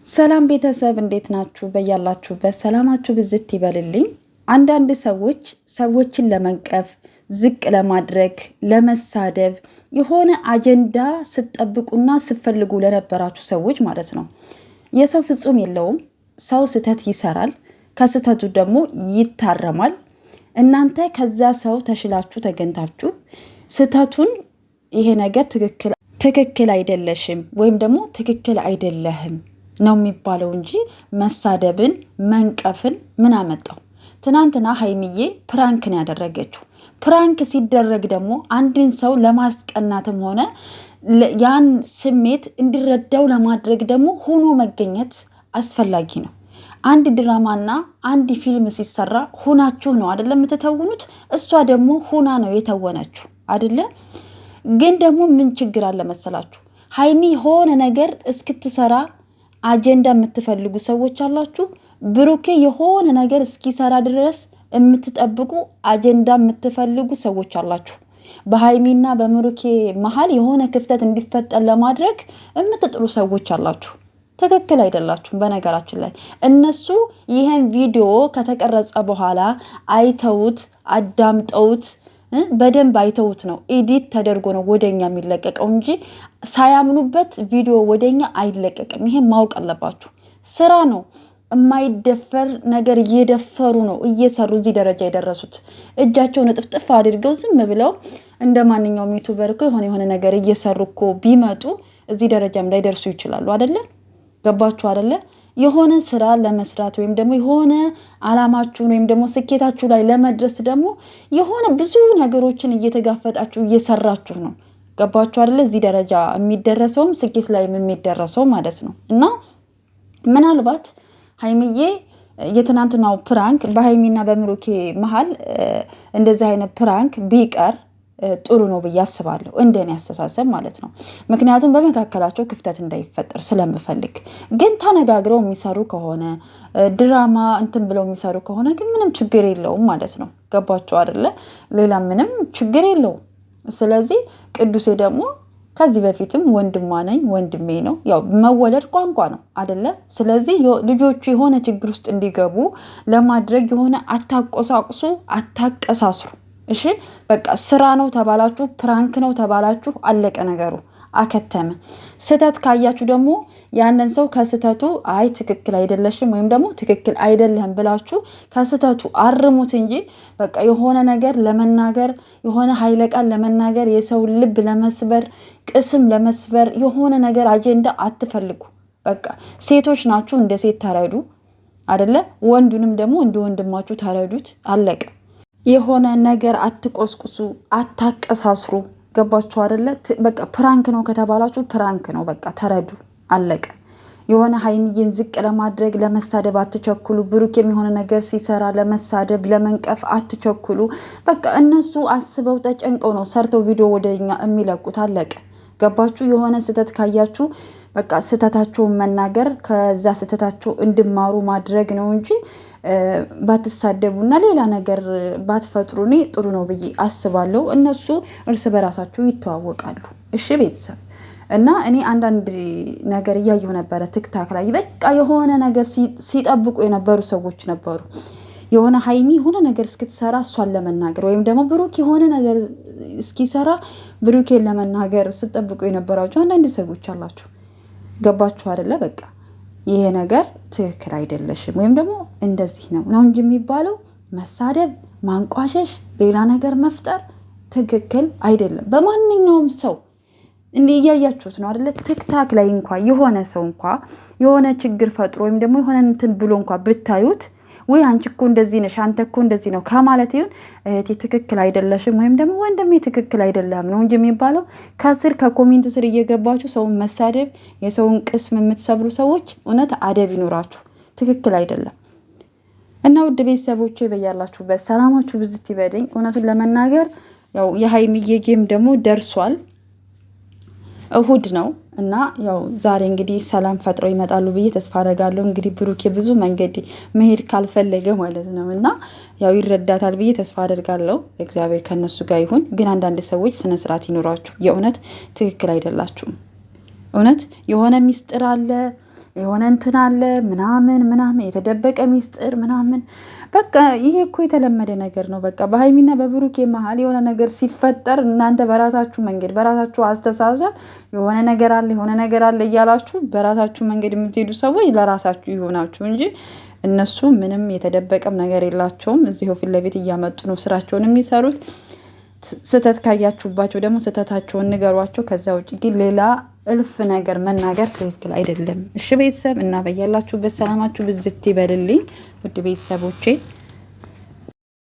ሰላም ቤተሰብ እንዴት ናችሁ? በያላችሁበት ሰላማችሁ ብዝት ይበልልኝ። አንዳንድ ሰዎች ሰዎችን ለመንቀፍ፣ ዝቅ ለማድረግ፣ ለመሳደብ የሆነ አጀንዳ ስትጠብቁና ስትፈልጉ ለነበራችሁ ሰዎች ማለት ነው። የሰው ፍጹም የለውም። ሰው ስህተት ይሰራል፣ ከስህተቱ ደግሞ ይታረማል። እናንተ ከዛ ሰው ተሽላችሁ ተገንታችሁ ስህተቱን ይሄ ነገር ትክክል አይደለሽም ወይም ደግሞ ትክክል አይደለህም ነው የሚባለው እንጂ መሳደብን መንቀፍን ምን አመጣው? ትናንትና ሀይሚዬ ፕራንክን ያደረገችው ፕራንክ ሲደረግ ደግሞ አንድን ሰው ለማስቀናትም ሆነ ያን ስሜት እንዲረዳው ለማድረግ ደግሞ ሆኖ መገኘት አስፈላጊ ነው። አንድ ድራማና አንድ ፊልም ሲሰራ ሁናችሁ ነው አይደለም የምትተውኑት? እሷ ደግሞ ሁና ነው የተወነችው አይደለ? ግን ደግሞ ምን ችግር አለ መሰላችሁ? ሀይሚ የሆነ ነገር እስክትሰራ አጀንዳ የምትፈልጉ ሰዎች አላችሁ። ብሩኬ የሆነ ነገር እስኪሰራ ድረስ የምትጠብቁ አጀንዳ የምትፈልጉ ሰዎች አላችሁ። በሀይሚና በብሩኬ መሀል የሆነ ክፍተት እንዲፈጠር ለማድረግ የምትጥሩ ሰዎች አላችሁ። ትክክል አይደላችሁም። በነገራችን ላይ እነሱ ይህን ቪዲዮ ከተቀረጸ በኋላ አይተውት አዳምጠውት በደንብ አይተውት ነው ኤዲት ተደርጎ ነው ወደኛ የሚለቀቀው እንጂ ሳያምኑበት ቪዲዮ ወደኛ አይለቀቅም። ይሄን ማወቅ አለባችሁ። ስራ ነው። የማይደፈር ነገር እየደፈሩ ነው እየሰሩ እዚህ ደረጃ የደረሱት። እጃቸውን እጥፍጥፍ አድርገው ዝም ብለው እንደ ማንኛውም ዩቱበር እኮ የሆነ ነገር እየሰሩ እኮ ቢመጡ እዚህ ደረጃም ላይ ደርሱ ይችላሉ አይደለ? ገባችሁ አይደለ? የሆነ ስራ ለመስራት ወይም ደግሞ የሆነ አላማችሁን ወይም ደግሞ ስኬታችሁ ላይ ለመድረስ ደግሞ የሆነ ብዙ ነገሮችን እየተጋፈጣችሁ እየሰራችሁ ነው። ገባችሁ አይደለ? እዚህ ደረጃ የሚደረሰውም ስኬት ላይ የሚደረሰው ማለት ነው። እና ምናልባት ሀይሚዬ የትናንትናው ፕራንክ በሀይሚና በብሩኬ መሀል እንደዚህ አይነት ፕራንክ ቢቀር ጥሩ ነው ብዬ አስባለሁ፣ እንደኔ አስተሳሰብ ማለት ነው። ምክንያቱም በመካከላቸው ክፍተት እንዳይፈጠር ስለምፈልግ። ግን ተነጋግረው የሚሰሩ ከሆነ ድራማ እንትን ብለው የሚሰሩ ከሆነ ግን ምንም ችግር የለውም ማለት ነው። ገባቸው አይደለ? ሌላ ምንም ችግር የለውም። ስለዚህ ቅዱሴ ደግሞ ከዚህ በፊትም ወንድሟ ነኝ ወንድሜ ነው። ያው መወለድ ቋንቋ ነው አይደለ? ስለዚህ ልጆቹ የሆነ ችግር ውስጥ እንዲገቡ ለማድረግ የሆነ አታቆሳቁሱ፣ አታቀሳስሩ። እሺ በቃ ስራ ነው ተባላችሁ፣ ፕራንክ ነው ተባላችሁ፣ አለቀ ነገሩ፣ አከተመ። ስህተት ካያችሁ ደግሞ ያንን ሰው ከስህተቱ አይ ትክክል አይደለሽም ወይም ደግሞ ትክክል አይደለህም ብላችሁ ከስህተቱ አርሙት እንጂ በቃ የሆነ ነገር ለመናገር የሆነ ኃይለ ቃል ለመናገር የሰው ልብ ለመስበር ቅስም ለመስበር የሆነ ነገር አጀንዳ አትፈልጉ። በቃ ሴቶች ናችሁ፣ እንደ ሴት ተረዱ አይደለ? ወንዱንም ደግሞ እንደ ወንድማችሁ ተረዱት፣ አለቀ። የሆነ ነገር አትቆስቁሱ፣ አታቀሳስሩ። ገባችሁ አይደለ? በቃ ፕራንክ ነው ከተባላችሁ ፕራንክ ነው፣ በቃ ተረዱ፣ አለቀ። የሆነ ሀይሚዬን ዝቅ ለማድረግ ለመሳደብ አትቸኩሉ። ብሩኬም የሆነ ነገር ሲሰራ ለመሳደብ ለመንቀፍ አትቸኩሉ። በቃ እነሱ አስበው ተጨንቀው ነው ሰርተው ቪዲዮ ወደኛ የሚለቁት፣ አለቀ። ገባችሁ? የሆነ ስህተት ካያችሁ በቃ ስህተታቸውን መናገር ከዛ ስህተታቸው እንድማሩ ማድረግ ነው እንጂ ባትሳደቡና ሌላ ነገር ባትፈጥሩ እኔ ጥሩ ነው ብዬ አስባለሁ። እነሱ እርስ በራሳቸው ይተዋወቃሉ። እሺ ቤተሰብ እና እኔ አንዳንድ ነገር እያየሁ ነበረ ቲክታክ ላይ። በቃ የሆነ ነገር ሲጠብቁ የነበሩ ሰዎች ነበሩ። የሆነ ሀይሚ የሆነ ነገር እስክትሰራ እሷን ለመናገር ወይም ደግሞ ብሩክ የሆነ ነገር እስኪሰራ ብሩኬን ለመናገር ስትጠብቁ የነበራችሁ አንዳንድ ሰዎች አላችሁ። ገባችሁ አይደለ? በቃ ይሄ ነገር ትክክል አይደለሽም ወይም ደግሞ እንደዚህ ነው እንጂ የሚባለው መሳደብ፣ ማንቋሸሽ፣ ሌላ ነገር መፍጠር ትክክል አይደለም። በማንኛውም ሰው እንዲህ እያያችሁት ነው አይደለ? ቲክታክ ላይ እንኳ የሆነ ሰው እንኳ የሆነ ችግር ፈጥሮ ወይም ደግሞ የሆነ እንትን ብሎ እንኳ ብታዩት ወይ አንቺ እኮ እንደዚህ ነሽ፣ አንተ እኮ እንደዚህ ነው ከማለት ይሁን እህቴ ትክክል አይደለሽም ወይም ደግሞ ወንድሜ ትክክል አይደለም ነው እንጂ የሚባለው። ከስር ከኮሜንት ስር እየገባችሁ ሰውን መሳደብ፣ የሰውን ቅስም የምትሰብሩ ሰዎች እውነት አደብ ይኖራችሁ፣ ትክክል አይደለም። እና ውድ ቤተሰቦቼ በያላችሁበት ሰላማችሁ ብዝት ይበደኝ። እውነቱን ለመናገር ያው የሀይሚዬ ጌም ደግሞ ደርሷል፣ እሁድ ነው እና ያው ዛሬ እንግዲህ ሰላም ፈጥረው ይመጣሉ ብዬ ተስፋ አደርጋለሁ። እንግዲህ ብሩኬ ብዙ መንገድ መሄድ ካልፈለገ ማለት ነው እና ያው ይረዳታል ብዬ ተስፋ አደርጋለሁ። እግዚአብሔር ከነሱ ጋር ይሁን። ግን አንዳንድ ሰዎች ስነ ስርዓት ይኖራችሁ። የእውነት ትክክል አይደላችሁም። እውነት የሆነ ሚስጥር አለ፣ የሆነ እንትን አለ ምናምን የተደበቀ ሚስጥር ምናምን። በቃ ይሄ እኮ የተለመደ ነገር ነው። በቃ በሀይሚና በብሩኬ መሀል የሆነ ነገር ሲፈጠር እናንተ በራሳችሁ መንገድ በራሳችሁ አስተሳሰብ የሆነ ነገር አለ እያላችሁ በራሳችሁ መንገድ የምትሄዱ ሰዎች ለራሳችሁ ይሆናችሁ እንጂ እነሱ ምንም የተደበቀም ነገር የላቸውም። እዚሁ ፊት ለፊት እያመጡ ነው ስራቸውን የሚሰሩት። ስህተት ካያችሁባቸው ደግሞ ስህተታቸውን ንገሯቸው። ከዛ ውጭ ግን ሌላ እልፍ ነገር መናገር ትክክል አይደለም። እሺ ቤተሰብ እና በያላችሁበት ሰላማችሁ ብዝት ይበልልኝ ውድ ቤተሰቦቼ።